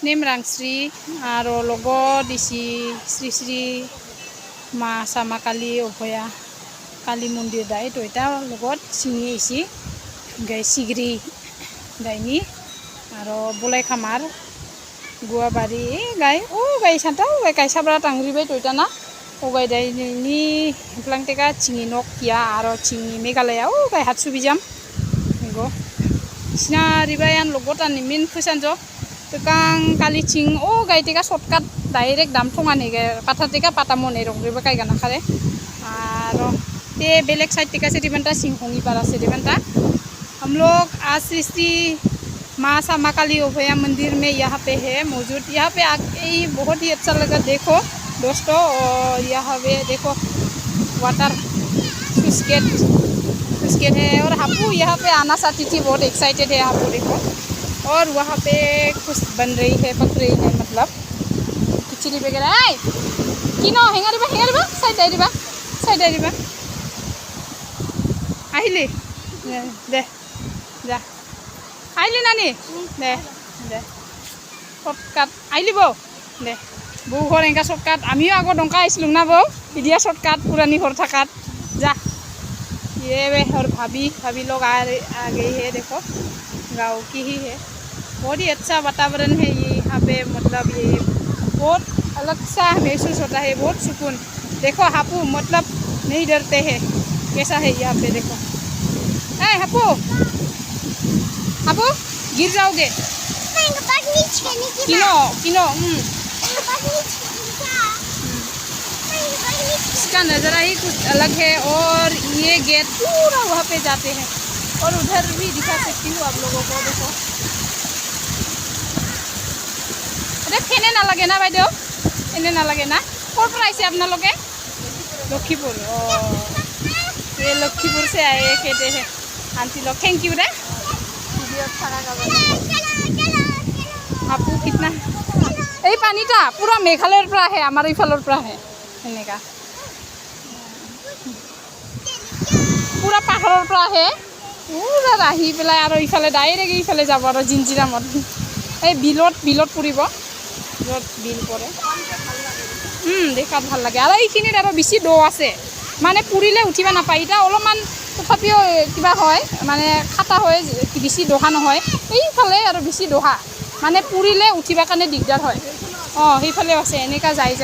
নেমৰাংশ্ৰী আৰু লগত দিছি শ্ৰী শ্ৰী মা চামা কালী অভয়া কালী মন্দিৰ দাই তো এটা লগত চিঙি আহিছি গাই চিগৰি গাইনি আৰু বলাই খামাৰ গুৱাবাৰী গাই গাই সাঁতাও গাই কাইসাব্ৰা টাংৰিবাই তো এটা না গাই দাইনি প্লাংটেকা চিঙি নক কিয়া আৰু চিঙি মেঘালয়া গাই হাত সুবি যাম গো সিনাৰিবাই আন লগত আনি মিন ফৈচানজ Tukang kali cing gai tika shortcut direct dam thongan hege patha tika patamon e rongriba kai gana khare aro te belek side tika sedimenta singhongi para sedimenta हम लोग आज श्री माँ श्यामा काली अभया मंदिर में यहाँ पे है मौजूद यहाँ पे आके बहुत ही अच्छा लगा देखो दोस्तों और यहाँ पे देखो वाटर स्केट है और हापू यहाँ पे आना चाहती थी बहुत एक्साइटेड है हापू देखो और वहाँ पे कुछ बन रही है पक रही है मतलब खिचड़ी वगैरह किनो हेंगारिबा साइड आइरिबा आहिले दे जा आइले नानी दे शर्टकाट आइलिब दे बौ घर एंगा शर्टकाट आमिও आगो डंका आइसलुं ना बौ इदिया शर्टकाट पुरानी घर थाकात जा ये वे और भाभी लोग आ गई है देखो गाँव की ही है बहुत ही अच्छा वातावरण है ये यहाँ पे मतलब ये बहुत अलग सा महसूस होता है बहुत सुकून देखो हापू मतलब नहीं डरते हैं कैसा है यहाँ पे देखो हापू गिर जाओगे किनो इसका नज़ारा ही कुछ अलग है और ये गेट पूरा वहाँ पे जाते हैं और उधर भी दिखा सकती हूँ आप लोगों को देखो अरे फेने ना लगे ना বাইদেউ फेने ना लगे ना कौन प्राइस है अपना लोग लखीपुर ये लखीपुर से आए कहते हैं आंटी लोग थैंक यू रे वीडियो अच्छा लगा आपको कितना এই পানীটা পুরা মেঘালয়ৰ পৰা আহে আমাৰ ইফালৰ পৰা আহে এনেকা পুৰা পাহাৰৰ পৰা আহে পুৰা আহি পেলাই আৰু ইফালে ডাইৰেক্ট ইফালে যাব আৰু জিঞ্জিৰামত এই বিলত পৰিব য'ত বিল পৰে দেখাত ভাল লাগে আৰু এইখিনিত আৰু বেছি দ আছে মানে পুৰিলে উঠিব নাপায় এতিয়া অলপমান তথাপিও কিবা হয় মানে খাটা হয় বেছি দহা নহয় এইফালে আৰু বেছি দহা মানে পুৰিলে উঠিবৰ কাৰণে দিগদাৰ হয় সেইফালেও আছে এনেকা যায়